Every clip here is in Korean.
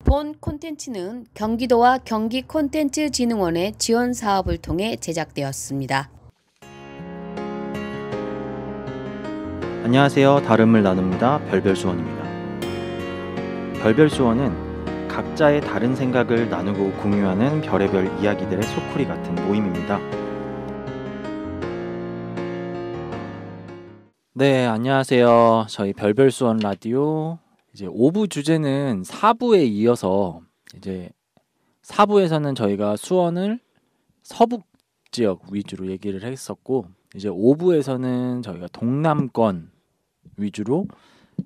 본 콘텐츠는 경기도와 경기콘텐츠진흥원의 지원 사업을 통해 제작되었습니다. 안녕하세요. 다름을 나눕니다. 별별수원입니다. 별별수원은 각자의 다른 생각을 나누고 공유하는 별의별 이야기들의 소쿠리 같은 모임입니다. 네, 안녕하세요. 저희 별별수원 라디오 이제 5부 주제는 4부에 이어서 이제 4부에서는 저희가 수원을 서북 지역 위주로 얘기를 했었고, 이제 5부에서는 저희가 동남권 위주로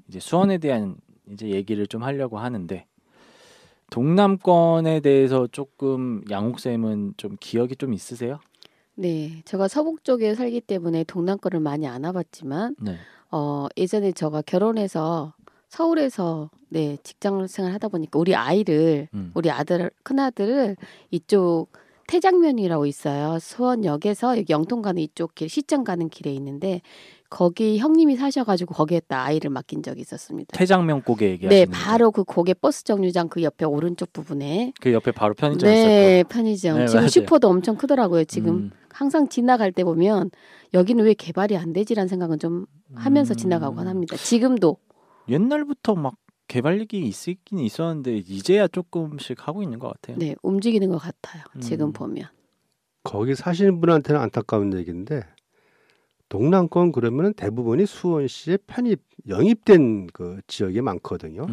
이제 수원에 대한 이제 얘기를 좀 하려고 하는데, 동남권에 대해서 조금 양옥 쌤은 좀 기억이 좀 있으세요? 네, 제가 서북 쪽에 살기 때문에 동남권을 많이 안 와봤지만 네. 예전에 제가 결혼해서 서울에서 직장 생활 하다 보니까 우리 큰 아들을 이쪽 태장면이라고 있어요. 수원역에서 여기 영통 가는 이쪽 길, 시청 가는 길에 있는데 거기 형님이 사셔가지고 거기에다 아이를 맡긴 적이 있었습니다. 태장면 고개 네, 얘기하시는 거죠? 바로 그 고개 버스 정류장 그 옆에 오른쪽 부분에 그 옆에 바로 편의점 네, 있었고. 편의점. 네, 지금 맞아요. 슈퍼도 엄청 크더라고요. 지금 항상 지나갈 때 보면 여기는 왜 개발이 안 되지라는 생각은 좀 하면서 지나가곤 합니다. 지금도. 옛날부터 막 개발 얘기 있긴 있었는데 이제야 조금씩 하고 있는 것 같아요. 네, 움직이는 것 같아요. 지금 보면. 거기 사시는 분한테는 안타까운 얘기인데 동남권 그러면 대부분이 수원시에 영입된 그 지역이 많거든요.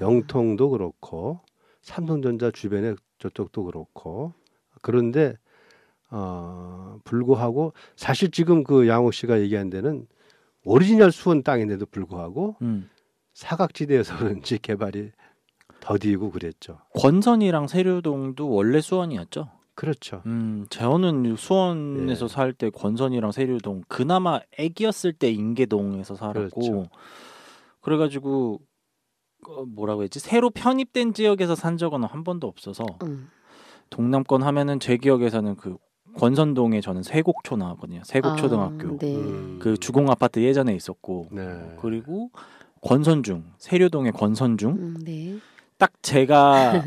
영통도 그렇고 삼성전자 주변에 저쪽도 그렇고. 그런데 불구하고 사실 지금 그 양호 씨가 얘기한 데는 오리지널 수원 땅인데도 불구하고 사각지대여서 그런지 개발이 더디고 그랬죠. 권선이랑 세류동도 원래 수원이었죠? 그렇죠. 저는 수원에서 예. 살 때 권선이랑 세류동, 그나마 애기였을 때 인계동에서 살았고, 그렇죠. 그래가지고 뭐라고 했지? 새로 편입된 지역에서 산 적은 한 번도 없어서 동남권 하면은 제 기억에서는 그 권선동에 저는 세곡초 나왔거든요. 세곡초등학교. 네. 그 주공 아파트 예전에 있었고, 네. 그리고 권선중, 세류동의 권선중. 네. 딱 제가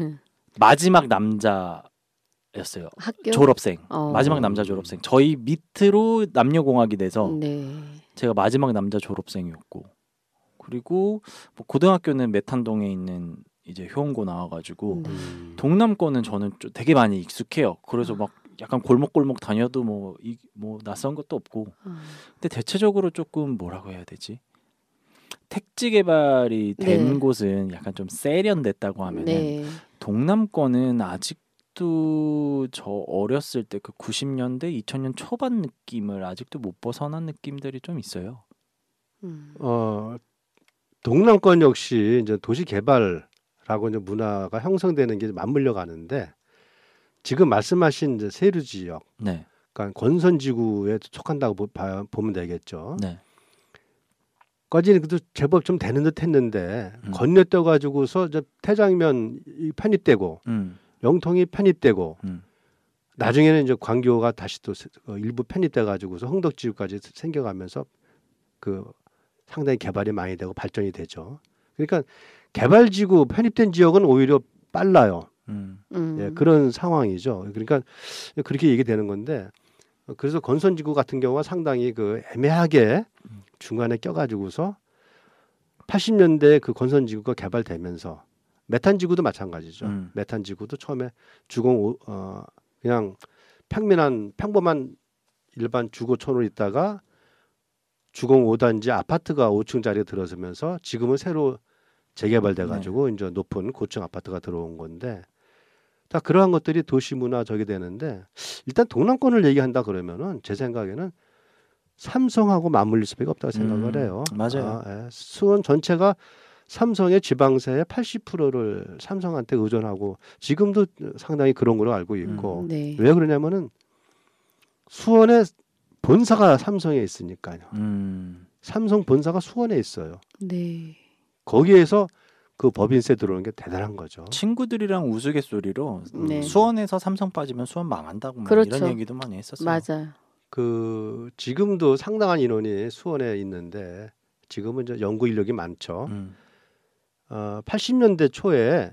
마지막 남자였어요. 학교? 졸업생. 마지막 남자 졸업생. 저희 밑으로 남녀공학이 돼서 네. 제가 마지막 남자 졸업생이었고, 그리고 뭐 고등학교는 메탄동에 있는 이제 효은고 나와가지고 동남권은 저는 좀 되게 많이 익숙해요. 그래서 막 약간 골목골목 다녀도 뭐 낯선 것도 없고. 근데 대체적으로 조금 뭐라고 해야 되지? 택지 개발이 된 곳은 약간 좀 세련됐다고 하면은 동남권은 아직도 저 어렸을 때 그 90년대 2000년 초반 느낌을 아직도 못 벗어난 느낌들이 좀 있어요. 동남권 역시 이제 도시 개발하고 이제 문화가 형성되는 게 맞물려 가는데 지금 말씀하신 이제 세류 지역, 네. 그러니까 권선지구에 속한다고 보면 되겠죠. 네. 까지는 그래도 제법 좀 되는 듯 했는데 건너뛰어 가지고서 태장면 편입되고 영통이 편입되고 나중에는 이제 광교가 다시 또 일부 편입돼 가지고서 흥덕지구까지 생겨가면서 그 상당히 개발이 많이 되고 발전이 되죠. 그러니까 개발지구 편입된 지역은 오히려 빨라요. 예, 그런 상황이죠. 그러니까 그렇게 얘기되는 건데, 그래서 건선지구 같은 경우가 상당히 그 애매하게 중간에 껴가지고서 80년대 그 건선지구가 개발되면서 메탄지구도 마찬가지죠. 메탄지구도 처음에 그냥 평범한 일반 주거촌으로 있다가 주공 5단지 아파트가 5층짜리 들어서면서 지금은 새로 재개발돼 가지고 이제 높은 고층 아파트가 들어온 건데, 다 그러한 것들이 도시 문화 저기 되는데, 일단 동남권을 얘기한다 그러면은 제 생각에는 삼성하고 맞물릴 수밖에 없다고 생각을 해요. 맞아요. 예. 수원 전체가 삼성의 지방세의 80%를 삼성한테 의존하고 지금도 상당히 그런 걸로 알고 있고, 왜 그러냐면은 수원의 본사가 삼성에 있으니까요. 삼성 본사가 수원에 있어요. 네. 거기에서 그 법인세 들어오는 게 대단한 거죠. 친구들이랑 우스갯소리로 수원에서 삼성 빠지면 수원 망한다고 그렇죠. 이런 얘기도 많이 했었어요. 맞아요. 그 지금도 상당한 인원이 수원에 있는데 지금은 이제 연구 인력이 많죠. 80년대 초에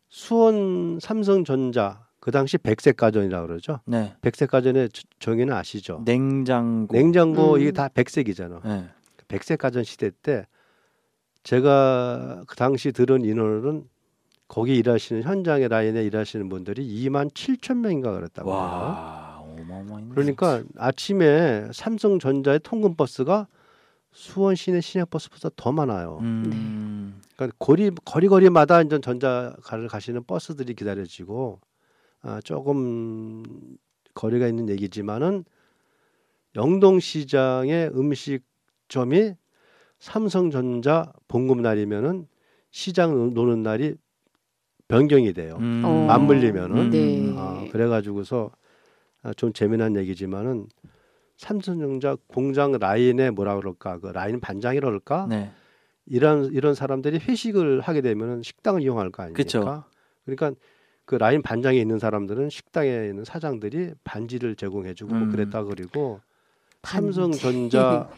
수원 삼성전자 그 당시 백색가전이라고 그러죠. 네. 백색가전의 정의는 아시죠? 냉장고 이게 다 백색이잖아. 네. 백색가전 시대 때 제가 그 당시 들은 인원은 거기 일하시는 현장의 라인에 일하시는 분들이 27,000명인가 그랬다고 해요. 와, 어마어마했네. 그러니까 아침에 삼성전자의 통근 버스가 수원 시내 시내버스보다 더 많아요. 그러니까 거리마다 이제 전자가를 가시는 버스들이 기다려지고 조금 거리가 있는 얘기지만은 영동시장의 음식점이 삼성전자 봉급 날이면은 시장 노는 날이 변경이 돼요. 맞물리면은. 네. 그래가지고서 좀 재미난 얘기지만은 삼성전자 공장 라인에 뭐라 그럴까, 그 라인 반장이라 그럴까, 네. 이런 사람들이 회식을 하게 되면은 식당을 이용할 거 아닙니까? 그쵸. 그러니까 그 라인 반장에 있는 사람들은 식당에 있는 사장들이 반지를 제공해주고 뭐 그랬다 그리고 삼성전자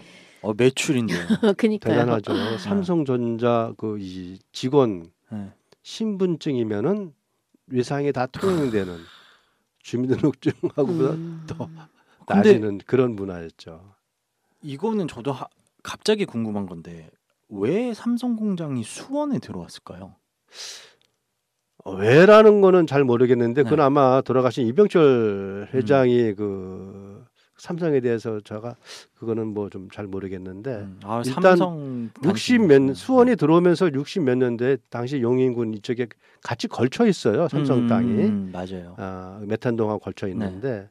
매출인데요. 그니까요. 대단하죠. 삼성전자 그 이 직원 네. 신분증이면은 외상에 다 통용되는 주민등록증하고보다 더 낮은 그런 문화였죠. 이거는 저도 갑자기 궁금한 건데 왜 삼성 공장이 수원에 들어왔을까요? 왜라는 거는 잘 모르겠는데 그건 네. 아마 돌아가신 이병철 회장이 그 삼성에 대해서 제가 그거는 뭐 좀 잘 모르겠는데 일단 삼성 60몇 수원이 들어오면서 60 몇 년대 당시 용인군 이쪽에 같이 걸쳐 있어요. 삼성 땅이 맞아요. 메탄동하고 걸쳐 있는데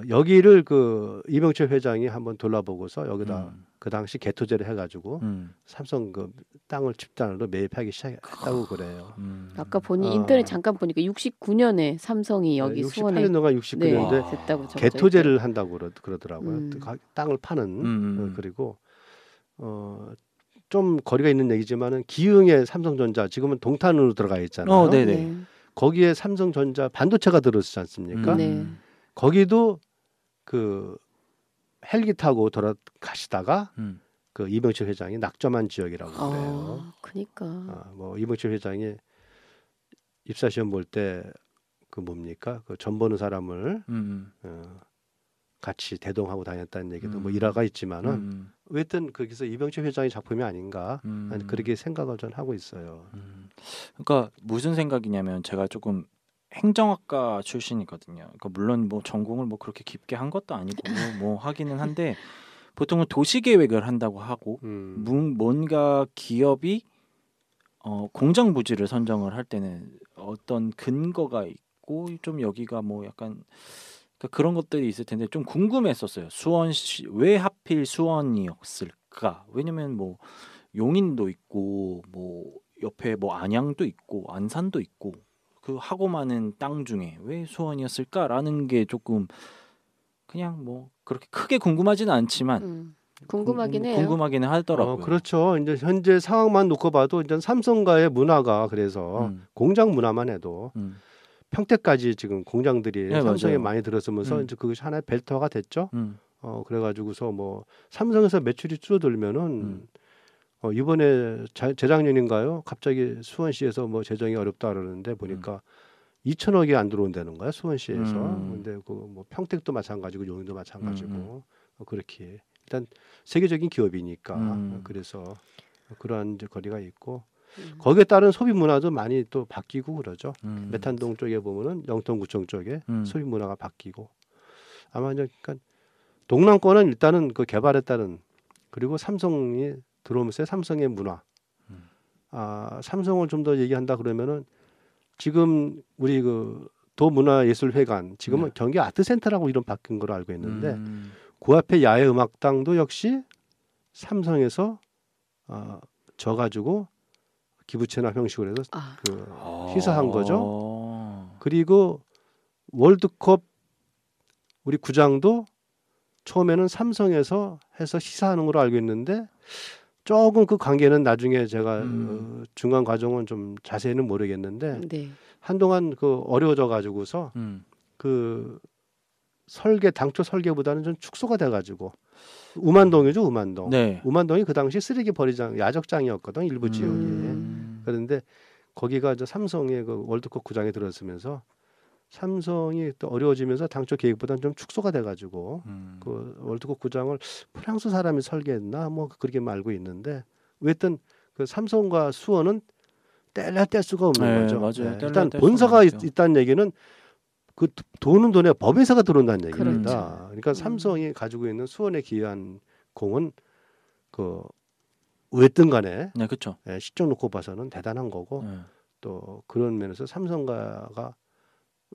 여기를 그 이병철 회장이 한번 돌아보고서 여기다 그 당시 개토제를 해가지고 삼성 그 땅을 집단으로 매입하기 시작했다고 그래요. 아까 보니 인터넷 잠깐 보니까 69년에 삼성이 여기 수원에 68년 동안 69년대 됐다고 개토제를 한다고 그러더라고요. 땅을 파는 그리고 좀 거리가 있는 얘기지만은 기흥의 삼성전자 지금은 동탄으로 들어가 있잖아요. 네네. 거기에 삼성전자 반도체가 들어있지 않습니까? 네. 거기도 그 헬기 타고 돌아가시다가 그 이병철 회장이 낙점한 지역이라고 그래요. 그러니까. 뭐 이병철 회장이 입사 시험 볼 때 그 뭡니까? 그 점 보는 사람을 같이 대동하고 다녔다는 얘기도 뭐 일화가 있지만은 어쨌든 거기서 이병철 회장의 작품이 아닌가 그렇게 생각을 전 하고 있어요. 그러니까 무슨 생각이냐면 제가 조금 행정학과 출신이거든요. 그러니까 물론 뭐 전공을 뭐 그렇게 깊게 한 것도 아니고 뭐 하기는 한데 보통은 도시 계획을 한다고 하고 뭔가 기업이 공장 부지를 선정을 할 때는 어떤 근거가 있고 좀 여기가 뭐 약간 그러니까 그런 것들이 있을 텐데 좀 궁금했었어요. 수원시 왜 하필 수원이었을까? 왜냐면 뭐 용인도 있고 뭐 옆에 뭐 안양도 있고 안산도 있고 그 하고 많은 땅 중에 왜 수원이었을까라는 게 조금 그냥 뭐 그렇게 크게 궁금하지는 않지만 궁금하긴 해요. 궁금하기는 하더라고요. 그렇죠. 이제 현재 상황만 놓고 봐도 이제 삼성가의 문화가 그래서 공장 문화만 해도 평택까지 지금 공장들이 삼성에 많이 들어서면서 이제 그것이 하나의 벨트화가 됐죠. 그래가지고서 뭐 삼성에서 매출이 줄어들면은 이번에 재작년인가요? 갑자기 수원시에서 뭐 재정이 어렵다 그러는데 보니까 2천억이 안 들어온다는 거야 수원시에서. 근데 그 뭐 평택도 마찬가지고 용인도 마찬가지고 그렇게 일단 세계적인 기업이니까 그래서 그러한 이제 거리가 있고 거기에 따른 소비 문화도 많이 또 바뀌고 그러죠. 메탄동 쪽에 보면은 영통구청 쪽에 소비 문화가 바뀌고 아마 이제 그러니까 동남권은 일단은 그 개발에 따른 그리고 삼성이 들어오면서 삼성의 문화. 삼성을 좀 더 얘기한다 그러면은 지금 우리 그 도문화예술회관 지금은 경기 아트센터라고 이름 바뀐 걸로 알고 있는데 그 앞에 야외음악당도 역시 삼성에서 져가지고 기부채납 형식으로 해서 그 시사한 거죠. 그리고 월드컵 우리 구장도 처음에는 삼성에서 해서 시사하는 걸로 알고 있는데 조금 그 관계는 나중에 제가 중간 과정은 좀 자세히는 모르겠는데 한동안 그 어려워져 가지고서 그 당초 설계보다는 좀 축소가 돼 가지고 우만동이죠. 우만동. 우만동이 그 당시 쓰레기 버리장 야적장이었거든 일부 지역이. 그런데 거기가 이제 삼성의 그 월드컵 구장에 들어서면서 삼성이 또 어려워지면서 당초 계획보다는 좀 축소가 돼가지고 그 월드컵 구장을 프랑스 사람이 설계했나 뭐 그렇게 알고 있는데 어쨌든 그 삼성과 수원은 뗄래야 뗄 수가 없는 거죠. 맞아요. 일단 본사가 있다는 얘기는 그 돈은 돈에 법인사가 들어온다는 얘기입니다. 그렇죠. 그러니까 삼성이 가지고 있는 수원에 기여한 공은 그 어쨌든 간에 네, 그렇죠. 시점 놓고 봐서는 대단한 거고 또 그런 면에서 삼성가가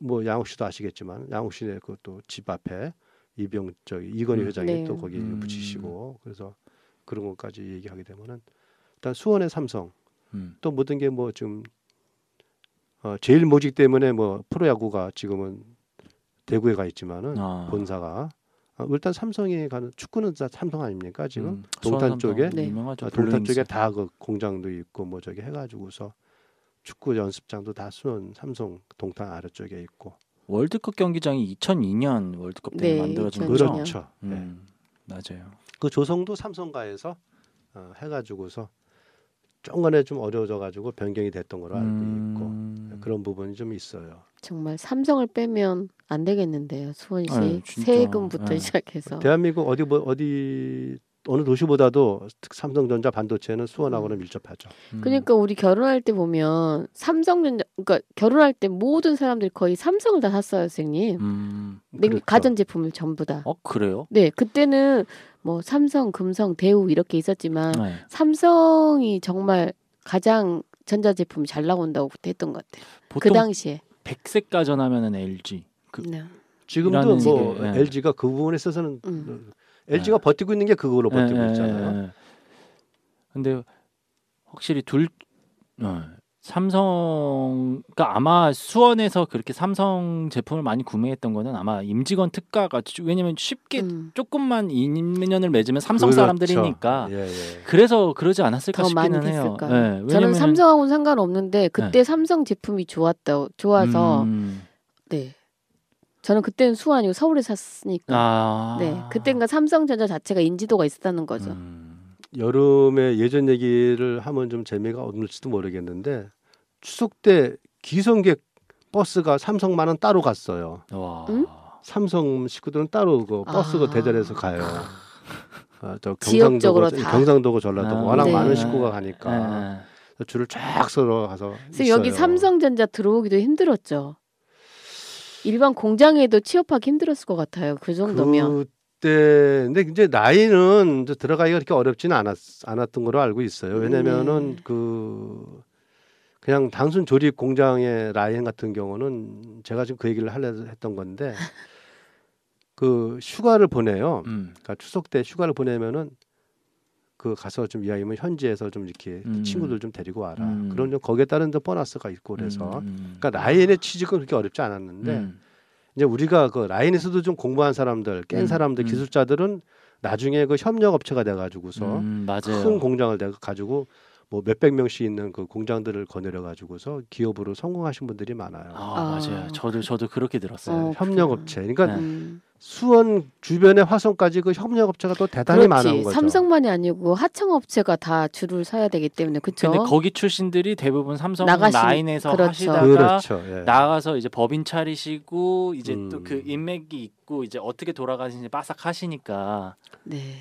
뭐 양욱 씨도 아시겠지만 양욱 씨의 그또 집 앞에 이건희 회장이 또 거기 붙이시고 그래서 그런 것까지 얘기하게 되면은 일단 수원의 삼성 또 모든 게 뭐 지금 제일 모직 때문에 뭐 프로야구가 지금은 대구에 가 있지만은 본사가 일단 삼성에 가는 축구는 다 삼성 아닙니까 지금 동탄 쪽에 동탄 쪽에 다 그 공장도 있고 뭐 저기 해가지고서 축구 연습장도 다 수원 삼성 동탄 아래쪽에 있고 월드컵 경기장이 2002년 월드컵 때 만들어진 거죠. 그렇죠. 맞아요. 그 조성도 삼성가에서 해가지고서 중간에 좀 어려워져가지고 변경이 됐던 걸로 알고 있고 그런 부분이 좀 있어요. 정말 삼성을 빼면 안 되겠는데요. 수원시 세금부터 시작해서 대한민국 어디 어느 도시보다도 삼성전자 반도체는 수원하고는 밀접하죠. 그러니까 우리 결혼할 때 보면 삼성전자 그러니까 결혼할 때 모든 사람들이 거의 삼성을 다 샀어요, 선생님. 그렇죠. 가전제품을 전부 다. 그래요? 네, 그때는 뭐 삼성, 금성, 대우 이렇게 있었지만 삼성이 정말 가장 전자제품이 잘 나온다고 그때 했던 것 같아요. 그 당시에. 백색 가전하면은 LG. 지금도 뭐 LG가 그 부분에 있어서는 LG가 버티고 있는 게 그걸로 버티고 있잖아요. 근데 확실히 삼성, 그러니까 아마 수원에서 그렇게 삼성 제품을 많이 구매했던 거는 아마 임직원 특가가 왜냐면 쉽게 조금만 인연을 맺으면 삼성 사람들이니까 그래서 그러지 않았을까 싶기는 해요. 저는 삼성하고는 상관없는데 그때 삼성 제품이 좋아서 네. 저는 그때는 수원 아니고 서울에 샀으니까. 네, 그때가 삼성전자 자체가 인지도가 있었다는 거죠. 여름에 예전 얘기를 하면 좀 재미가 없을지도 모르겠는데 추석 때 기성객 버스가 삼성만은 따로 갔어요. 삼성 식구들은 따로 그 버스가 대절해서 가요. 저 경상도고 전라도고 워낙 많은 식구가 가니까 줄을 쫙 서러 가서 있어요. 여기 삼성전자 들어오기도 힘들었죠. 일반 공장에도 취업하기 힘들었을 것 같아요. 그 정도면. 그때 근데 이제 나이는 이제 들어가기가 그렇게 어렵지는 않았던 걸로 알고 있어요. 왜냐면은 그냥 단순 조립 공장의 라인 같은 경우는 제가 지금 그 얘기를 하려고 했던 건데 그 휴가를 보내요. 그러니까 추석 때 휴가를 보내면은 그 가서 좀 이왕이면 현지에서 좀 이렇게 친구들 좀 데리고 와라. 그런 좀 거기에 따른 보너스가 있고 그래서 그러니까 라인의 취직은 그렇게 어렵지 않았는데 이제 우리가 그 라인에서도 좀 공부한 사람들, 깬 사람들, 기술자들은 나중에 그 협력 업체가 돼 가지고서 큰 공장을 내 가지고 뭐 몇백 명씩 있는 그 공장들을 거느려 가지고서 기업으로 성공하신 분들이 많아요. 맞아요. 저도 그렇게 들었어요. 협력 업체. 그러니까 수원 주변의 화성까지 그 협력 업체가 또 대단히 많은 거죠. 삼성만이 아니고 하청 업체가 다 줄을 서야 되기 때문에 그렇죠. 근데 거기 출신들이 대부분 삼성 라인에서 하시다가 나가서 이제 법인 차리시고 이제 또 그 인맥이 있고 이제 어떻게 돌아가시는지 빠삭 하시니까.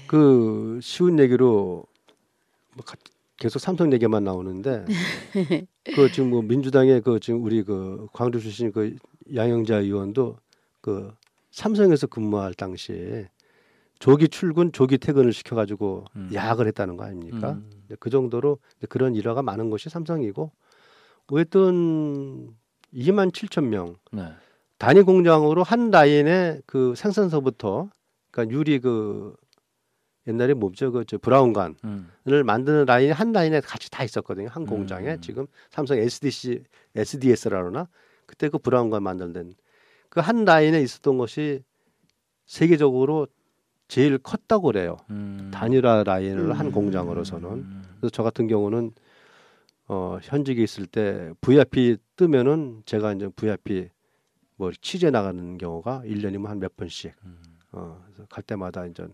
그 쉬운 얘기로 계속 삼성 얘기만 나오는데 그 지금 뭐 민주당의 그 지금 우리 그 광주 출신 그 양영자 의원도 그 삼성에서 근무할 당시에 조기 출근, 조기 퇴근을 시켜가지고 야학을 했다는 거 아닙니까? 그 정도로 그런 일화가 많은 것이 삼성이고, 어쨌든 27,000명 단위 공장으로 한 라인의 그 생산서부터, 그러니까 유리 그 옛날에 뭐죠 그 브라운관을 만드는 라인이 한 라인에 같이 다 있었거든요. 한 공장에 지금 삼성 SDS라 그러나 그때 그 브라운관 만드는 그 한 라인에 있었던 것이 세계적으로 제일 컸다고 그래요. 단일화 라인을 한 공장으로서는. 그래서 저 같은 경우는 현직에 있을 때 VIP 뜨면은 제가 이제 VIP 뭐 취재 나가는 경우가 1년이면 한 몇 번씩 그래서 갈 때마다 이제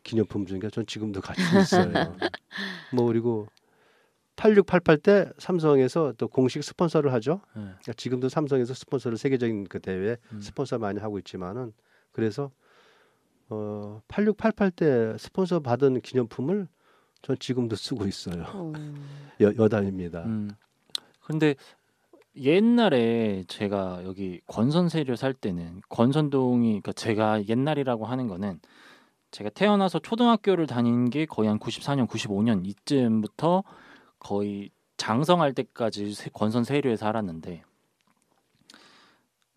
기념품 중에 전 지금도 가지고 있어요. 뭐 그리고 8688 때 삼성에서 또 공식 스폰서를 하죠. 그러니까 지금도 삼성에서 스폰서를 세계적인 그 대회에 스폰서 많이 하고 있지만은 그래서 8688 때 스폰서 받은 기념품을 전 지금도 쓰고 있어요. 여담입니다. 근데 옛날에 제가 여기 권선세를 살 때는 권선동이 그러니까 제가 옛날이라고 하는 거는 제가 태어나서 초등학교를 다닌 게 거의 한 94년, 95년 이쯤부터 거의 장성할 때까지 권선세류에 살았는데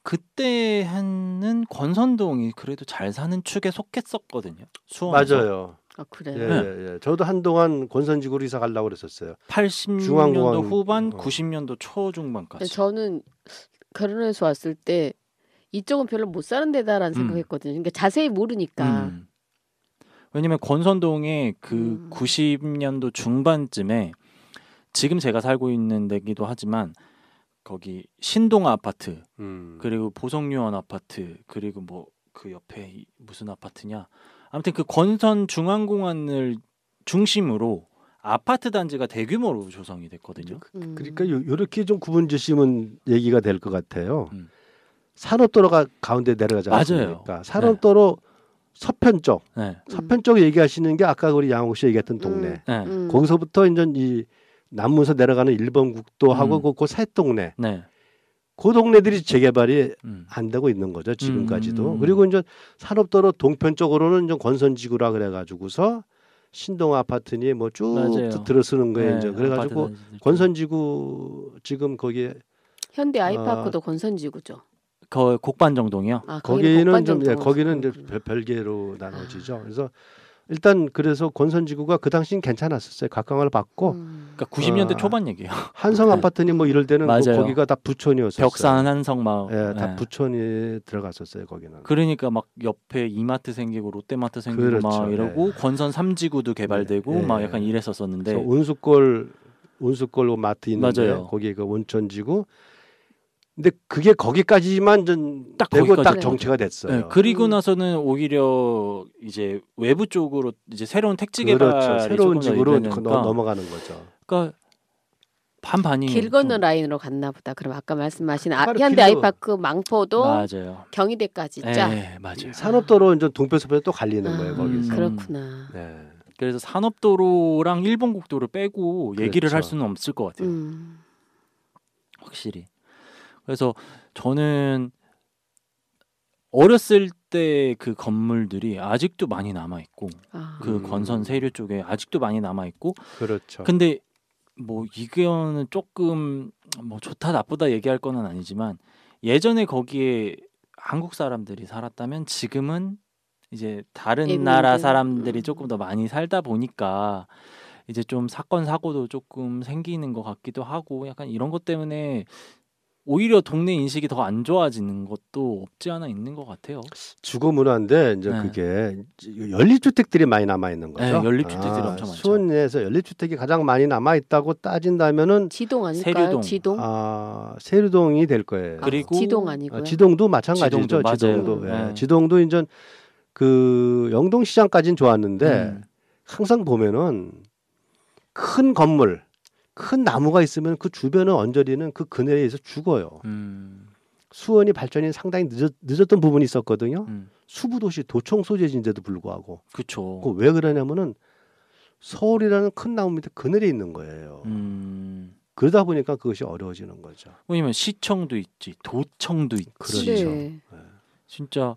그때 하는 권선동이 그래도 잘 사는 축에 속했었거든요. 수원에서. 맞아요. 아 그래요? 예. 저도 한동안 권선지구로 이사 가려고 그랬었어요. 80년도 중앙공항, 후반, 90년도 초중반까지. 저는 결혼해서 왔을 때 이쪽은 별로 못 사는 데다라는 생각했거든요. 그러니까 자세히 모르니까. 왜냐면 권선동에 그 90년도 중반쯤에 지금 제가 살고 있는 데기도 하지만 거기 신동 아파트 그리고 보성유원 아파트 그리고 뭐 그 옆에 무슨 아파트냐 아무튼 그 권선 중앙공원을 중심으로 아파트 단지가 대규모로 조성이 됐거든요. 그러니까 이렇게 좀 구분 지시면 얘기가 될 것 같아요. 산업도로가 가운데 내려가지 않습니까? 맞아요. 산업도로 서편 쪽, 네. 서편 쪽 얘기하시는 게 아까 우리 양홍 씨 얘기했던 동네. 네. 거기서부터 이제 이 남문서 내려가는 1번 국도하고 그 새 동네. 네. 그 동네들이 재개발이 안 되고 있는 거죠. 지금까지도. 그리고 이제 산업도로 동편 쪽으로는 이제 권선지구라 그래가지고서 신동 아파트니 뭐 쭉 들어서는 거예요. 이제 그래가지고 권선지구 지금 거기에 현대 아이파크도 권선지구죠. 그 곡반정동이요. 아, 거기는 좀 거기는 이제 별개로 나눠지죠. 그래서 일단 그래서 권선지구가 그 당시는 괜찮았었어요. 각광을 받고. 그러니까 90년대 초반 얘기예요. 한성 아파트니 뭐 이럴 때는 거기가 다 부촌이었어요. 벽산 한성 막. 예, 다 부촌이 들어갔었어요. 거기는. 그러니까 막 옆에 이마트 생기고 롯데마트 생기고 그렇죠. 막 이러고 권선 3지구도 개발되고 막 약간 이랬었었는데. 운수골 마트 있는데요. 거기 그 온천지구. 근데 그게 거기까지만 좀 딱 되고 딱 정체가 됐어요. 네, 그리고 나서는 오히려 이제 외부 쪽으로 이제 새로운 택지 개발이 그렇죠. 새로운 지구로 넘어가는 거죠. 그러니까 반반이 길 건너 라인으로 갔나 보다. 그럼 아까 말씀하신 현대 아이파크 망포도 맞아요. 경희대까지 짜. 네, 맞아요. 산업도로 이제 동편서편에 또 갈리는 거예요. 거기서. 그렇구나. 네. 그래서 산업도로랑 일본 국도를 빼고 얘기를 할 수는 없을 것 같아요. 확실히. 그래서 저는 어렸을 때 그 건물들이 아직도 많이 남아 있고 그 권선 세류 쪽에 아직도 많이 남아 있고 그렇죠. 근데 뭐 이거는 조금 뭐 좋다 나쁘다 얘기할 거는 아니지만 예전에 거기에 한국 사람들이 살았다면 지금은 이제 다른 나라 사람들이 조금 더 많이 살다 보니까 이제 좀 사건 사고도 조금 생기는 것 같기도 하고 약간 이런 것 때문에 오히려 동네 인식이 더 안 좋아지는 것도 없지 않아 있는 것 같아요. 주거 문화인데 이제 그게 연립주택들이 많이 남아 있는 거죠. 네, 연립주택들이 엄청 많죠. 수원에서 연립주택이 가장 많이 남아 있다고 따진다면은 지동 아닐까요? 지동? 세류동이 될 거예요. 그리고 지동 아니고요. 지동도 마찬가지죠. 지동도. 네. 지동도 이제 그 영동시장까지는 좋았는데 항상 보면은 큰 건물. 큰 나무가 있으면 그 주변의 언저리는 그 그늘에 의해서 죽어요. 수원이 발전이 상당히 늦었던 부분이 있었거든요. 수부도시 도청 소재지인데도 불구하고. 그렇죠. 왜 그러냐면은 서울이라는 큰 나무 밑에 그늘에 있는 거예요. 그러다 보니까 그것이 어려워지는 거죠. 왜냐면 시청도 있지, 도청도 있지. 그렇죠. 네. 진짜.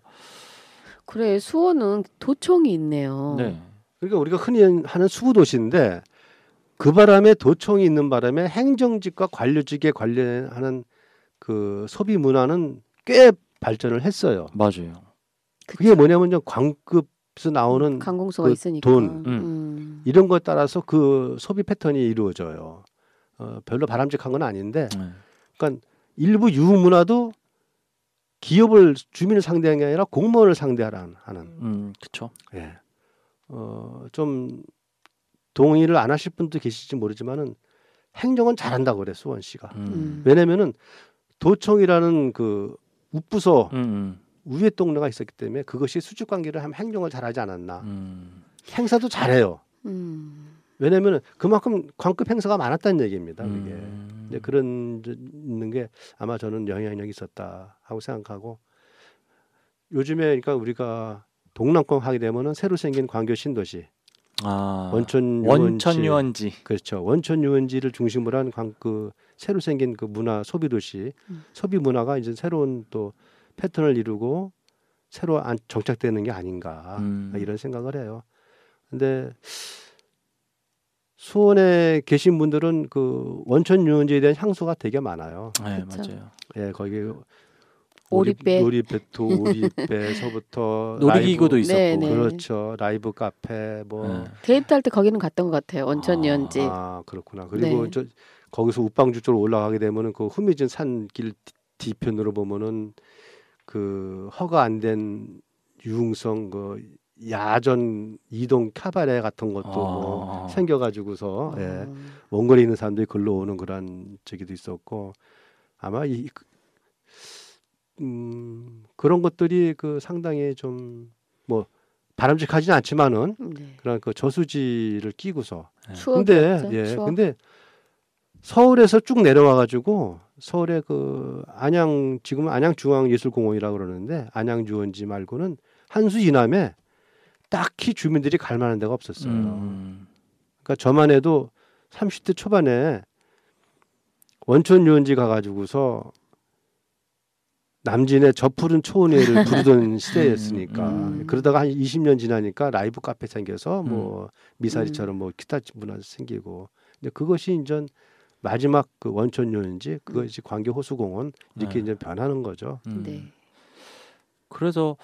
그래 수원은 도청이 있네요. 네. 그러니까 우리가 흔히 하는 수부도시인데. 그 바람에 도청이 있는 바람에 행정직과 관료직에 관련하는 그 소비 문화는 꽤 발전을 했어요. 맞아요. 그게 뭐냐면 광급에서 나오는 관공서가 있으니까 돈 이런 거에 따라서 그 소비 패턴이 이루어져요. 별로 바람직한 건 아닌데, 그러니까 일부 유흥 문화도 기업을 주민을 상대하는 게 아니라 공무원을 상대하는 그렇죠. 예, 좀 동의를 안 하실 분도 계실지 모르지만은 행정은 잘한다고 그래 수원시가. 왜냐면은 도청이라는 그 우부서 우회 동네가 있었기 때문에 그것이 수직 관계를 하면 행정을 잘하지 않았나. 행사도 잘해요. 왜냐하면 그만큼 광급 행사가 많았다는 얘기입니다. 그게. 근데 그런 있는 게 아마 저는 영향력이 있었다 하고 생각하고 요즘에 그러니까 우리가 동남권 하게 되면은 새로 생긴 광교 신도시, 원천 유원지, 그렇죠. 원천 유원지를 중심으로 한 그 새로 생긴 그 문화 소비 도시, 소비 문화가 이제 새로운 또 패턴을 이루고 새로 정착되는 게 아닌가 이런 생각을 해요. 근데 수원에 계신 분들은 그 원천 유원지에 대한 향수가 되게 많아요. 네, 그쵸. 맞아요. 예, 거기 오리배. 놀이배도 오리배서부터 놀이기구도 라이브, 있었고. 네네. 그렇죠. 라이브 카페 뭐 데이트할 때 거기는 갔던 것 같아요. 원천 유원지. 그렇구나. 그리고 네. 저 거기서 우방주 쪽으로 올라가게 되면은 그 후미진 산길 뒤편으로 보면은 그 허가 안 된 유흥성 그 야전 이동 카바레 같은 것도 뭐 생겨가지고서 예, 원거리 있는 사람들이 글로 오는 그런 저기도 있었고 아마 그런 것들이 그 상당히 좀 뭐 바람직하진 않지만은 네. 그런 그 저수지를 끼고서 추억이었죠. 근데 추억. 근데 서울에서 쭉 내려와 가지고 서울의 그 지금 안양중앙예술공원이라고 그러는데 안양유원지 말고는 한수 이남에 딱히 주민들이 갈 만한 데가 없었어요. 그러니까 저만 해도 30대 초반에 원천유원지 가가지고서 남진의 저 푸른 초원위를 부르던 시대였으니까 그러다가 한 20년 지나니까 라이브 카페 생겨서 뭐 미사리처럼 뭐 기타 문화 생기고 근데 그것이 이제 마지막 그 원천유원지 그것이 광교 호수공원 이렇게 이제 변하는 거죠. 네. 그래서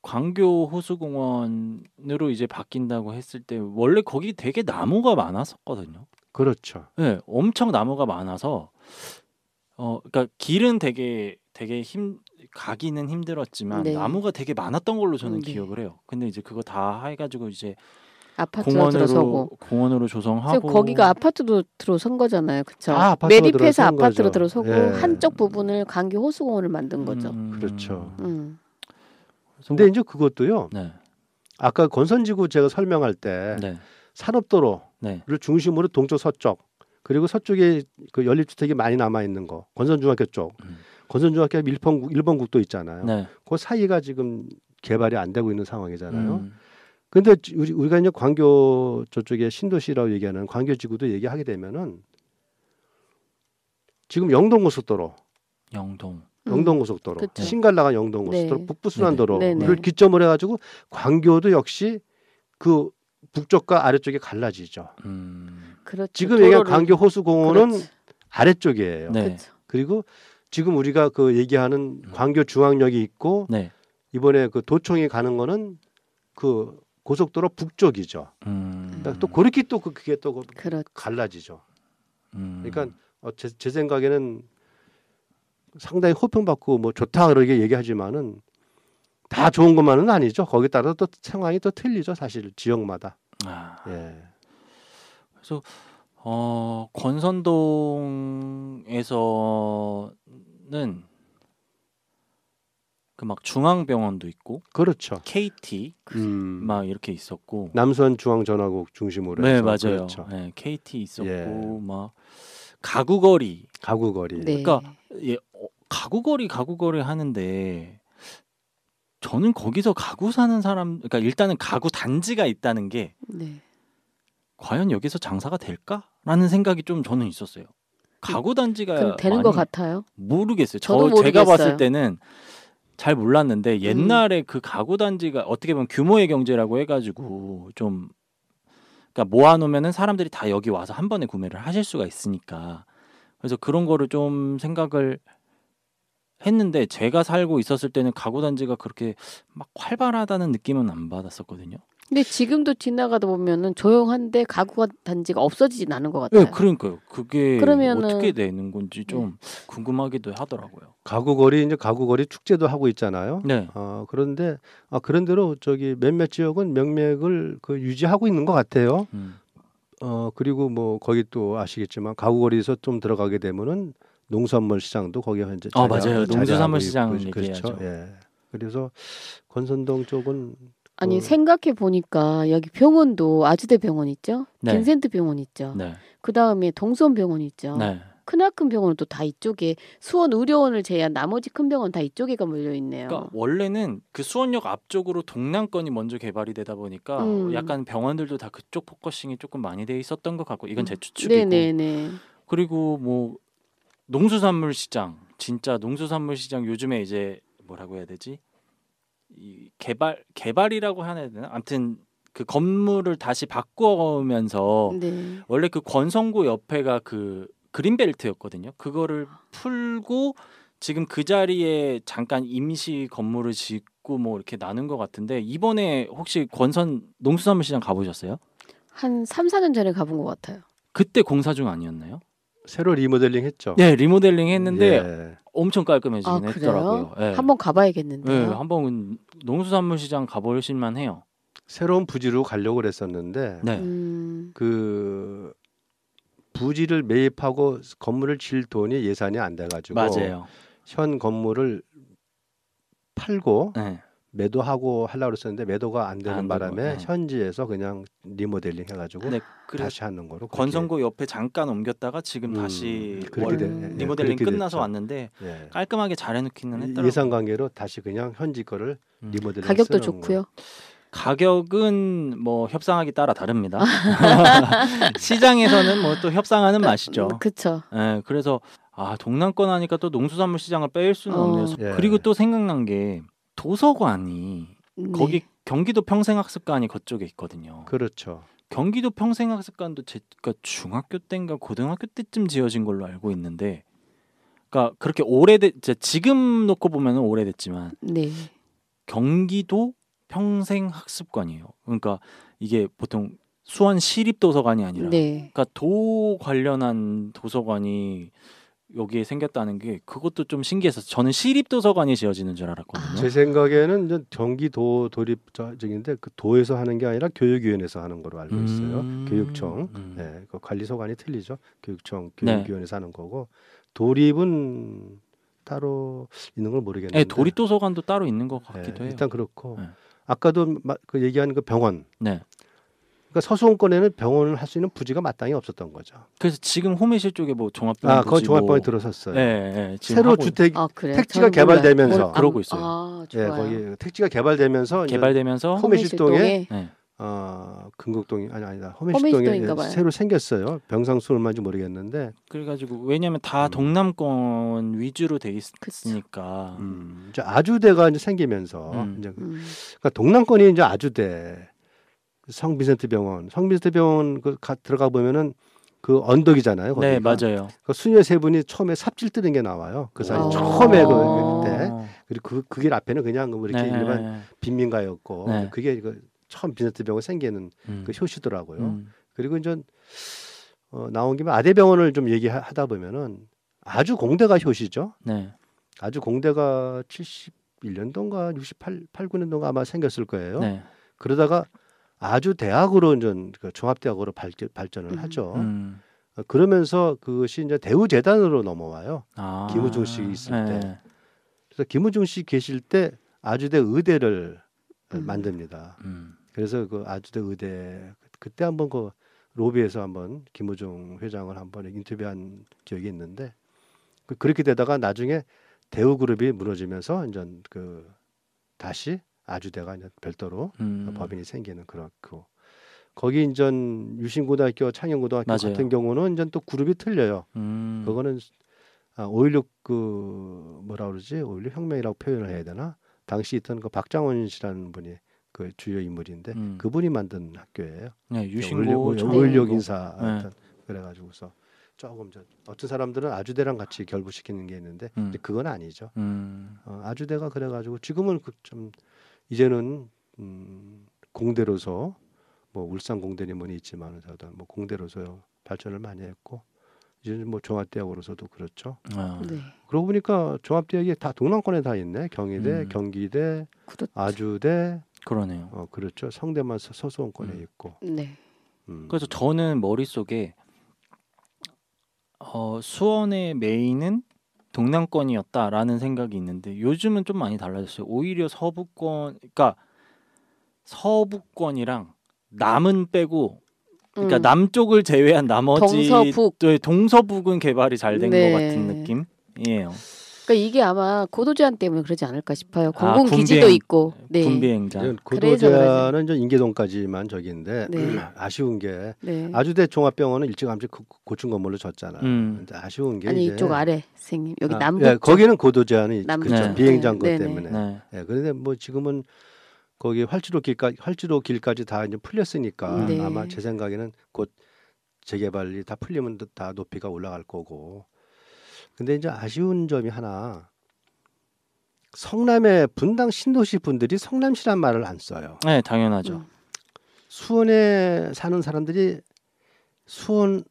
광교 호수공원으로 이제 바뀐다고 했을 때 원래 거기 되게 나무가 많았었거든요. 그렇죠. 네, 엄청 나무가 많아서 그러니까 길은 되게 가기는 힘들었지만 네. 나무가 되게 많았던 걸로 저는 네. 기억을 해요. 근데 이제 그거 다 해가지고 이제 아파트로 들어서고. 공원으로 조성하고 거기가 아파트로 들어선 거잖아요. 그렇죠. 다 아파트로 매립해서 들어선 아파트로 거죠. 들어서고 예. 한쪽 부분을 광교 호수공원을 만든 거죠. 그렇죠. 근데 이제 그것도요. 네. 아까 건선지구 제가 설명할 때 네. 산업도로를 네. 중심으로 동쪽 서쪽 그리고 서쪽에 그 연립주택이 많이 남아 있는 거 건선중학교 쪽 건선중학교 일본 국도 있잖아요. 네. 그 사이가 지금 개발이 안 되고 있는 상황이잖아요. 근데 우리가 이제 광교 저쪽에 신도시라고 얘기하는 광교지구도 얘기하게 되면은 지금 영동고속도로 영동고속도로 그쵸. 신갈나간 영동고속도로 네. 북부순환도로를 네네. 기점으로 해가지고 광교도 역시 그 북쪽과 아래쪽에 갈라지죠. 그렇죠. 지금 얘기한 광교 호수공원은 그렇지. 아래쪽이에요. 네. 그렇죠. 그리고 지금 우리가 그 얘기하는 광교 중앙역이 있고 네. 이번에 그 도청이 가는 거는 그 고속도로 북쪽이죠. 그러니까 또 그렇게 또 그게 또 그렇죠. 갈라지죠. 그러니까 제 생각에는 상당히 호평받고 뭐 좋다 그러게 얘기하지만은 다 좋은 것만은 아니죠. 거기에 따라 또 상황이 또 틀리죠. 사실 지역마다. 예. 그래서 건선동에서는 그 막 중앙병원도 있고, 그렇죠. KT 막 이렇게 있었고, 남선 중앙전화국 중심으로 네 해서 맞아요. 그렇죠. 네, KT 있었고, 예. 막 가구거리. 네. 그러니까 가구거리 하는데 저는 거기서 가구 사는 사람, 그러니까 일단은 가구 단지가 있다는 게 네. 과연 여기서 장사가 될까라는 생각이 좀 저는 있었어요. 가구 단지가 되는 것 같아요. 모르겠어요. 저도 제가 모르겠어요. 봤을 때는 잘 몰랐는데 옛날에 그 가구 단지가 어떻게 보면 규모의 경제라고 해가지고 좀 그러니까 모아놓으면은 사람들이 다 여기 와서 한 번에 구매를 하실 수가 있으니까 그래서 그런 거를 좀 생각을 했는데 제가 살고 있었을 때는 가구 단지가 그렇게 막 활발하다는 느낌은 안 받았었거든요. 근데 지금도 지나가다 보면은 조용한데 가구 단지가 없어지진 않은 것 같아요. 네, 그러니까요. 그게 그러면은 어떻게 되는 건지 좀 궁금하기도 하더라고요. 가구거리 축제도 하고 있잖아요. 네. 그런데 그런 대로 저기 몇몇 지역은 명맥을 그 유지하고 있는 것 같아요. 그리고 뭐 거기 또 아시겠지만 가구거리에서 좀 들어가게 되면은 농산물 시장도 거기 현재 맞아요. 농수산물 시장 그렇죠. 얘기하죠. 예. 그래서 건선동 쪽은 아니 생각해 보니까 여기 병원도 아주대 병원 있죠. 네. 빈센트 병원 있죠. 네. 그 다음에 동선 병원 있죠. 네. 크나큰 병원은 또 다 이쪽에 수원 의료원을 제외한 나머지 큰 병원 다 이쪽에가 몰려 있네요. 그러니까 원래는 그 수원역 앞쪽으로 동남권이 먼저 개발이 되다 보니까 약간 병원들도 다 그쪽 포커싱이 조금 많이 돼 있었던 것 같고 이건 제 추측이고. 네네네. 그리고 뭐 농수산물시장 진짜 농수산물시장 요즘에 이제 뭐라고 해야 되지? 이 개발이라고 해야 되나? 아무튼 그 건물을 다시 바꾸면서 네. 원래 그 권성구 옆에가 그 그린벨트였거든요. 그거를 풀고 지금 그 자리에 잠깐 임시 건물을 짓고 뭐 이렇게 나눈 것 같은데 이번에 혹시 권선 농수산물시장 가보셨어요? 한 3, 4년 전에 가본 것 같아요. 그때 공사 중 아니었나요? 새로 리모델링 했죠. 네, 리모델링 했는데 예. 엄청 깔끔해지긴 했더라고요. 네. 한번 가봐야겠는데요. 네, 한번 농수산물시장 가보실만 해요. 새로운 부지로 가려고 그랬었는데 네. 그 부지를 매입하고 건물을 질 돈이 예산이 안 돼가지고 맞아요. 현 건물을 팔고 네. 매도하고 하려고 그랬었는데 매도가 안 되는 안 바람에 되고, 네. 현지에서 그냥 리모델링 해가지고 네, 다시 하는 거로 권성구 옆에 잠깐 옮겼다가 지금 다시 리모델링 끝나서 왔는데 예. 깔끔하게 잘 해놓기는 했더라고요. 예산 관계로 다시 그냥 현지 거를 리모델링 가격도 쓰는 좋고요. 거. 가격은 뭐 협상하기 따라 다릅니다. 시장에서는 뭐 또 협상하는 맛이죠. 그렇죠. 네, 그래서 동남권 하니까 또 농수산물 시장을 빼일 수는 없네요. 예. 그리고 또 생각난 게 도서관이 거기 경기도 평생학습관이 그쪽에 있거든요. 그렇죠. 경기도 평생학습관도 제가 중학교 때인가 고등학교 때쯤 지어진 걸로 알고 있는데, 그러니까 그렇게 지금 놓고 보면은 오래됐지만 네. 경기도 평생학습관이에요. 그러니까 이게 보통 수원 시립도서관이 아니라, 네. 그러니까 도 관련한 도서관이 여기에 생겼다는 게 그것도 좀 신기해서 저는 시립도서관이 지어지는 줄 알았거든요. 제 생각에는 이제 경기도 도립적인데 그 도에서 하는 게 아니라 교육위원회에서 하는 걸로 알고 있어요. 교육청, 네, 그 관리소관이 틀리죠. 교육청, 교육위원회에서 하는 거고 도립은 따로 있는 걸 모르겠는데. 네, 도립도서관도 따로 있는 것 같기도 해요. 일단 그렇고 네. 아까도 그 얘기한 그 병원. 네. 그러니까 서수원권에는 병원을 할 수 있는 부지가 마땅히 없었던 거죠. 그래서 지금 호미실 쪽에 뭐 종합병원 그건 종합병원에 들어섰어요. 네, 새로 주택 그래요? 택지가 개발되면서 그러고 있어요. 좋아요. 거기 택지가 개발되면서 호미실동에 금곡동이 아니다. 호미실동에 새로 생겼어요. 병상수 얼마인지 모르겠는데. 그래가지고 왜냐하면 다 동남권 위주로 돼 있으니까. 이제 아주대가 이제 생기면서 이제 그러니까 동남권이 이제 아주대. 성빈센트 병원 들어가 보면은 그 언덕이잖아요. 거기가. 네, 맞아요. 그 수녀 세 분이 처음에 삽질 뜨는 게 나와요. 그 사진 처음에 그때 그리고 그 길 앞에는 그냥 뭐 이렇게 일반 빈민가였고 그게 그 처음 빈센트 병원 생기는 그 효시더라고요. 그리고 이제 나온 김에 아대병원을 좀 얘기하다 보면은 아주 공대가 효시죠. 네. 아주 공대가 71년도인가 9년도인가 아마 생겼을 거예요. 네. 그러다가 아주 대학으로 이제 그 종합대학으로 발전을 하죠. 그러면서 그것이 이제 대우재단으로 넘어와요. 김우중 씨 있을 때. 그래서 김우중 씨 계실 때 아주대 의대를 만듭니다. 그래서 그 아주대 의대 그때 한번 그 로비에서 한번 김우중 회장을 한번 인터뷰한 기억이 있는데 그렇게 되다가 나중에 대우그룹이 무너지면서 이제 그 다시 아주대가 이제 별도로 법인이 생기는 그렇고 거기 이제 유신고등학교, 창녕고등학교 맞아요. 같은 경우는 이제 또 그룹이 틀려요. 그거는 5.16 그 뭐라 그러지? 5.16 혁명이라고 표현을 해야 되나? 당시 있던 그 박장원 씨라는 분이 그 주요 인물인데 그분이 만든 학교예요. 네, 유신고, 5.16 인사 그래가지고서 조금 어떤 사람들은 아주대랑 같이 결부시키는 게 있는데 근데 그건 아니죠. 아주대가 그래가지고 지금은 좀 이제는 공대로서 뭐 울산 공대니 뭐니 있지만 뭐 공대로서 발전을 많이 했고 이제 뭐 종합대학으로서도 그렇죠. 네. 그러고 보니까 종합대학이 다 동남권에 다 있네. 경희대, 경기대, 그렇죠. 아주대. 그러네요. 그렇죠. 성대만 서수원권에 있고. 네. 그래서 저는 머릿속에 수원의 메인은 동남권이었다라는 생각이 있는데 요즘은 좀 많이 달라졌어요. 오히려 서부권, 그러니까 서부권이랑 남은 빼고 그러니까 남쪽을 제외한 나머지 동서북. 동서북은 개발이 잘 된 것 네. 같은 느낌이에요. 그러니까 이게 아마 고도 제한 때문에 그러지 않을까 싶어요. 아, 공군 기지도 있고. 네. 군비행장. 고도 그래서 제한은 전 인계동까지만 저기인데 네. 아쉬운 게 네. 아주대 종합병원은 일찌감치 고층 건물로 졌잖아요. 근데 아쉬운 게 아니 이제 이쪽 아래 선생님 여기 아, 남북 예, 쪽. 거기는 고도 제한이 남북 그렇죠. 쪽. 비행장 것 네, 때문에. 네. 예, 그런데 뭐 지금은 거기 활주로 길까지 다 이제 풀렸으니까 네. 아마 제 생각에는 곧 재개발이 다 풀리면 다 높이가 올라갈 거고. 근데 이제 아쉬운 점이 하나. 성남의 분당 신도시 분들이 성남시란 말을 안 써요. 네, 당연하죠. 수원에 사는 사람들이 수원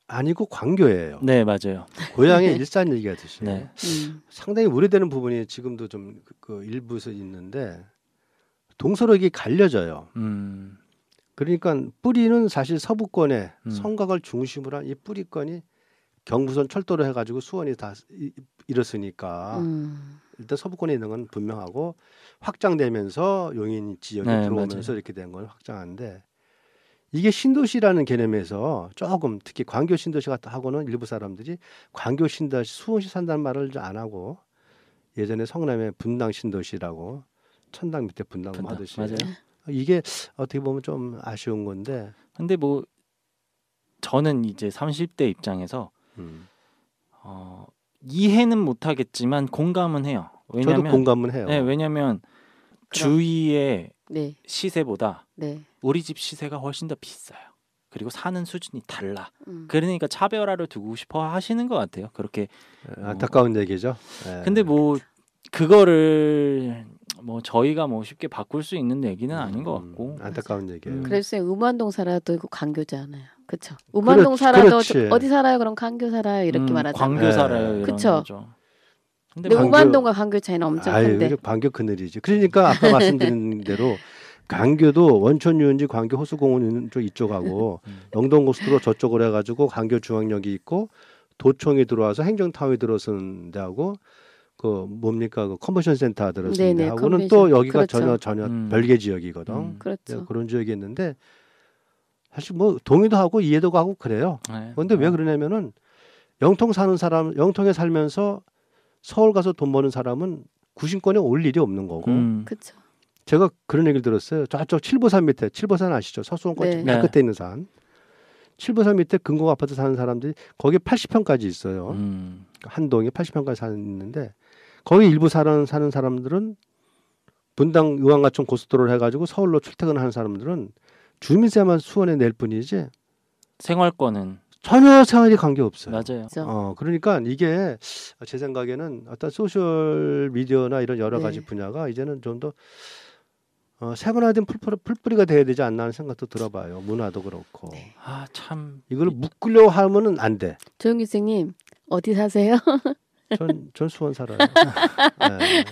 아니고 광교예요. 네, 맞아요. 고향의 일산 얘기하듯이 네. 상당히 우려되는 부분이 지금도 좀 그 일부에서 있는데 동서로 이게 갈려져요. 그러니까 뿌리는 사실 서부권에 성곽을 중심으로 한 이 뿌리권이 경부선 철도로 해가지고 수원이 다 이렇으니까 일단 서부권에 있는 건 분명하고 확장되면서 용인 지역에 네, 들어오면서 맞아요. 이렇게 된 건 확장하는데 이게 신도시라는 개념에서 조금 특히 광교 신도시 하고는 일부 사람들이 광교 신도시 수원시 산다는 말을 안 하고 예전에 성남의 분당 신도시라고 천당 밑에 분당 분당, 하듯이 맞아요. 이게 어떻게 보면 좀 아쉬운 건데 근데 뭐 저는 이제 30대 입장에서 이해는 못하겠지만 공감은 해요. 왜냐면 저도 공감은 해요. 네, 왜냐면 주위의 네. 시세보다 네. 우리 집 시세가 훨씬 더 비싸요. 그리고 사는 수준이 달라. 음. 그러니까 차별화를 두고 싶어 하시는 것 같아요. 그렇게. 안타까운 얘기죠. 예. 근데 뭐 그거를 뭐 저희가 뭐 쉽게 바꿀 수 있는 얘기는 아닌 것 같고. 안타까운 얘기예요. 그래서 음안동 살아도 이거 광교잖아요. 그렇죠. 음안동 살아도 그렇지. 어디 살아요? 그럼 광교 살아요. 이렇게 말하잖아요. 광교 살아요. 이런 그쵸. 거죠. 근데 근데 뭐 음안동과 광교 차이는 엄청 큰데. 아유, 광교 그늘이지. 그러니까 아까 말씀드린 대로 광교도 원천 유원지 광교 호수공원 쪽 이쪽하고 영동고속도로 저쪽으로 해가지고 광교 중앙역이 있고 도청이 들어와서 행정타운이 들어서는 데하고 그 뭡니까 그 컨벤션 센터 들어서는 네네, 데하고는 컨벤션. 또 여기가 그렇죠. 전혀 별개 지역이거든. 그렇죠. 그런 지역이 있는데 사실 뭐 동의도 하고 이해도 하고 그래요. 네. 그런데 왜 그러냐면은 영통 사는 사람, 영통에 살면서 서울 가서 돈 버는 사람은 구신권에 올 일이 없는 거고. 그렇죠. 제가 그런 얘기를 들었어요. 저쪽 칠보산 밑에, 칠보산 아시죠? 서수원권 네. 발 끝에 있는 산. 칠보산 밑에 금공 아파트 사는 사람들이 거기 80평까지 있어요. 한 동에 80평까지 사는데 거기 일부 사는 사람들은 분당 의왕가천 고속도로를 해가지고 서울로 출퇴근하는 사람들은 주민세만 수원에 낼 뿐이지 생활권은 전혀 생활이 관계 없어요. 맞아요. 그렇죠. 그러니까 이게 제 생각에는 어떤 소셜 미디어나 이런 여러 네. 가지 분야가 이제는 좀 더 세분화된 풀뿌리가 돼야 되지 않나 하는 생각도 들어봐요. 문화도 그렇고. 네. 아, 참 이걸 묶으려고 하면은 안 돼. 조영기 선생님 어디 사세요? 전 수원 살아요. 네.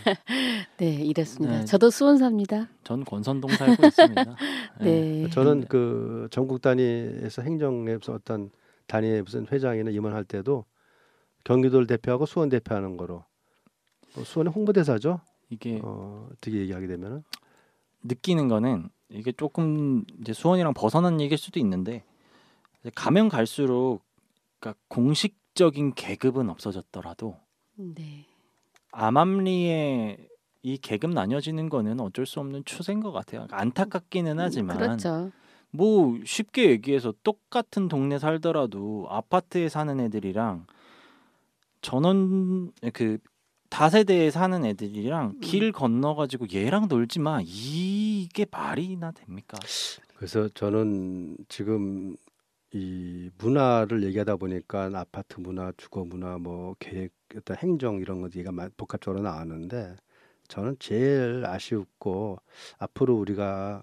네, 이랬습니다. 네. 저도 수원 삽니다. 전 권선동 살고 있습니다. 네. 저는 그 전국 단위에서 행정에서 어떤 단위의 무슨 회장이나 임원할 때도 경기도를 대표하고 수원 대표하는 거로 수원의 홍보대사죠. 이게 어떻게 얘기하게 되면은 느끼는 거는 이게 조금 이제 수원이랑 벗어난 얘기일 수도 있는데 이제 가면 갈수록 그러니까 공식적인 계급은 없어졌더라도 네. 암암리에 이 계급 나뉘어지는 거는 어쩔 수 없는 추세인 것 같아요. 그러니까 안타깝기는 하지만 그렇죠. 뭐 쉽게 얘기해서 똑같은 동네 살더라도 아파트에 사는 애들이랑 전원 그 다세대에 사는 애들이랑 길 건너가지고 얘랑 놀지 마 이게 말이나 됩니까? 그래서 저는 지금 이 문화를 얘기하다 보니까 아파트 문화, 주거 문화, 뭐 계획, 어떤 행정 이런 것 얘기가 복합적으로 나왔는데 저는 제일 아쉽고 앞으로 우리가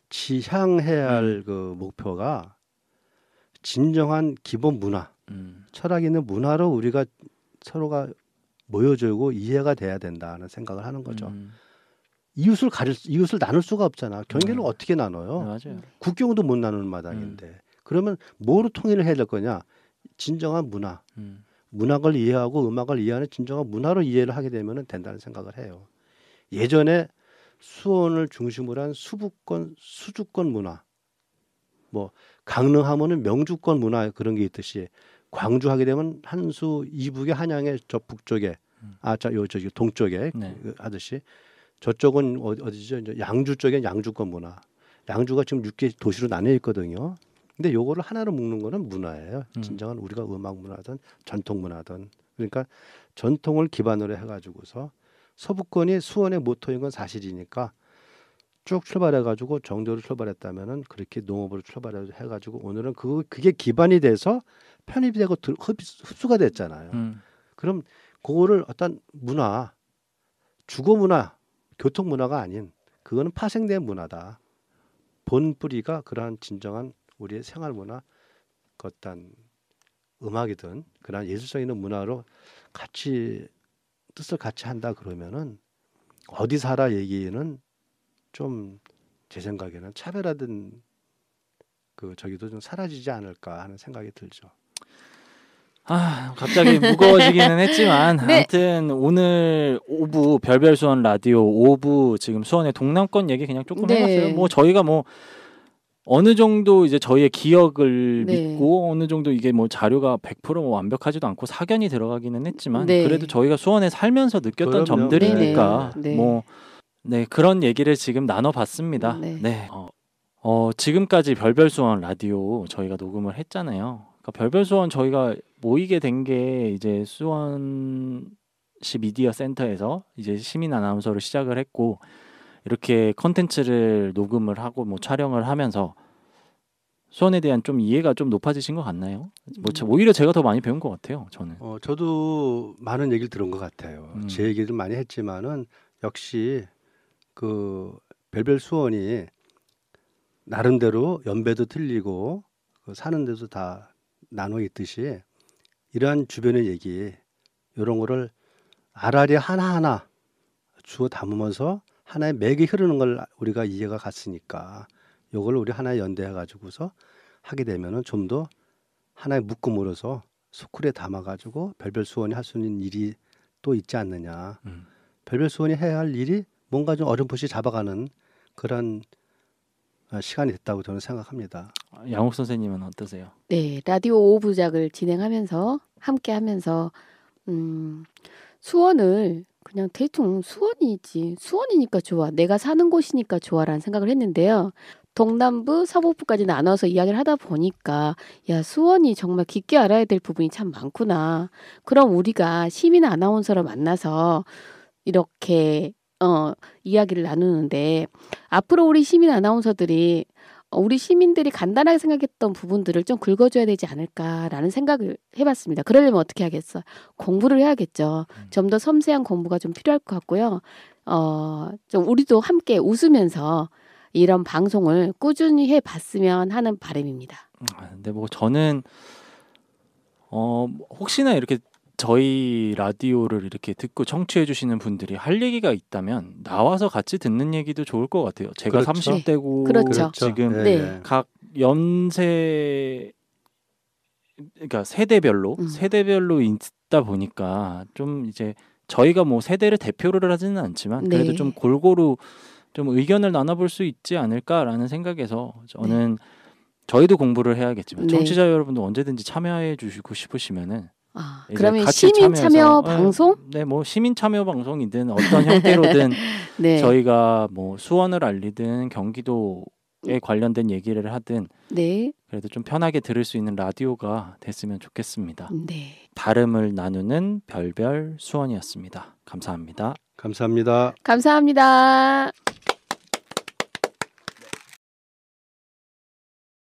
지향해야 할 그 목표가 진정한 기본 문화, 철학 있는 문화로 우리가 서로가 모여주고 이해가 돼야 된다는 생각을 하는 거죠. 이웃을 나눌 수가 없잖아. 경계를 어떻게 나눠요? 맞아요. 국경도 못 나누는 마당인데. 그러면 뭐로 통일을 해야 될 거냐? 진정한 문화. 문학을 이해하고 음악을 이해하는 진정한 문화로 이해를 하게 되면 된다는 생각을 해요. 예전에 수원을 중심으로 한 수부권, 수주권 문화, 뭐 강릉하면은 명주권 문화 그런 게 있듯이 광주 하게 되면 한수 이북의 한양의 저 북쪽에 저기 동쪽에 네. 하듯이 저쪽은 어디죠? 이제 양주 쪽엔 양주권 문화. 양주가 지금 6개 도시로 나뉘어 있거든요. 근데 요거를 하나로 묶는 거는 문화예요. 진정한 우리가 음악 문화든 전통 문화든. 그러니까 전통을 기반으로 해가지고서 서부권이 수원의 모토인 건 사실이니까 쭉 출발해가지고 정도로 출발했다면은 그렇게 농업으로 출발해가지고 오늘은 그게 기반이 돼서 편입이 되고 흡수가 됐잖아요. 그럼 그거를 어떤 문화, 주거 문화, 교통 문화가 아닌 그거는 파생된 문화다. 본 뿌리가 그러한 진정한 우리의 생활 문화, 그 어떤 음악이든 그러한 예술성 있는 문화로 같이 뜻을 같이 한다 그러면은 어디 살아 얘기는 좀 제 생각에는 차별화된 저기도 좀 사라지지 않을까 하는 생각이 들죠. 갑자기 무거워지기는 했지만 네. 아무튼 오늘 5부 별별 수원 라디오 5부 지금 수원의 동남권 얘기 그냥 조금 네. 해봤어요. 뭐 저희가 뭐 어느 정도 이제 저희의 기억을 네. 믿고 어느 정도 이게 뭐 자료가 100% 뭐 완벽하지도 않고 사견이 들어가기는 했지만 네. 그래도 저희가 수원에 살면서 느꼈던 그럼요. 점들이니까 네. 뭐 네, 그런 얘기를 지금 나눠봤습니다. 네. 네. 지금까지 별별 수원 라디오 저희가 녹음을 했잖아요. 그러니까 별별 수원 저희가 모이게 된 게 이제 수원시 미디어 센터에서 이제 시민 아나운서를 시작을 했고 이렇게 컨텐츠를 녹음을 하고 뭐 촬영을 하면서 수원에 대한 좀 이해가 좀 높아지신 것 같나요? 뭐 오히려 제가 더 많이 배운 것 같아요. 저는. 저도 많은 얘기를 들은 것 같아요. 제 얘기를 많이 했지만은 역시 그 별별 수원이 나름대로 연배도 틀리고 사는 데도 다 나눠 있듯이 이러한 주변의 얘기 이런 거를 알알이 하나하나 주워 담으면서 하나의 맥이 흐르는 걸 우리가 이해가 갔으니까 이걸 우리 하나에 연대해 가지고서 하게 되면은 좀 더 하나의 묶음으로서 소쿠리에 담아 가지고 별별 수원이 할 수 있는 일이 또 있지 않느냐. 별별 수원이 해야 할 일이 뭔가 좀 어렴풋이 잡아가는 그런 시간이 됐다고 저는 생각합니다. 양옥 선생님은 어떠세요? 네, 라디오 5부작을 진행하면서 함께하면서 수원을 그냥 대충 수원이지 수원이니까 좋아 내가 사는 곳이니까 좋아라는 생각을 했는데요. 동남부 서북부까지 나눠서 이야기를 하다 보니까 야 수원이 정말 깊게 알아야 될 부분이 참 많구나. 그럼 우리가 시민 아나운서를 만나서 이렇게 이야기를 나누는데 앞으로 우리 시민 아나운서들이 우리 시민들이 간단하게 생각했던 부분들을 좀 긁어줘야 되지 않을까라는 생각을 해봤습니다. 그러려면 어떻게 하겠어? 공부를 해야겠죠. 좀 더 섬세한 공부가 좀 필요할 것 같고요. 좀 우리도 함께 웃으면서 이런 방송을 꾸준히 해봤으면 하는 바람입니다. 근데 뭐 저는 혹시나 이렇게 저희 라디오를 이렇게 듣고 청취해 주시는 분들이 할 얘기가 있다면 나와서 같이 듣는 얘기도 좋을 것 같아요. 제가 그렇죠. 30대고 그렇죠. 지금 네. 각 연세 그러니까 세대별로 있다 보니까 좀 이제 저희가 뭐 세대를 대표를 하지는 않지만 그래도 네. 좀 골고루 좀 의견을 나눠볼 수 있지 않을까라는 생각에서 저는 저희도 공부를 해야겠지만 네. 청취자 여러분도 언제든지 참여해 주시고 싶으시면은 이제 그러면 같이 시민 참여 참여해서, 방송? 네, 뭐 시민 참여 방송이든 어떤 형태로든 네. 저희가 뭐 수원을 알리든 경기도에 관련된 얘기를 하든 네. 그래도 좀 편하게 들을 수 있는 라디오가 됐으면 좋겠습니다. 네. 다름을 나누는 별별 수원이었습니다. 감사합니다. 감사합니다. 감사합니다.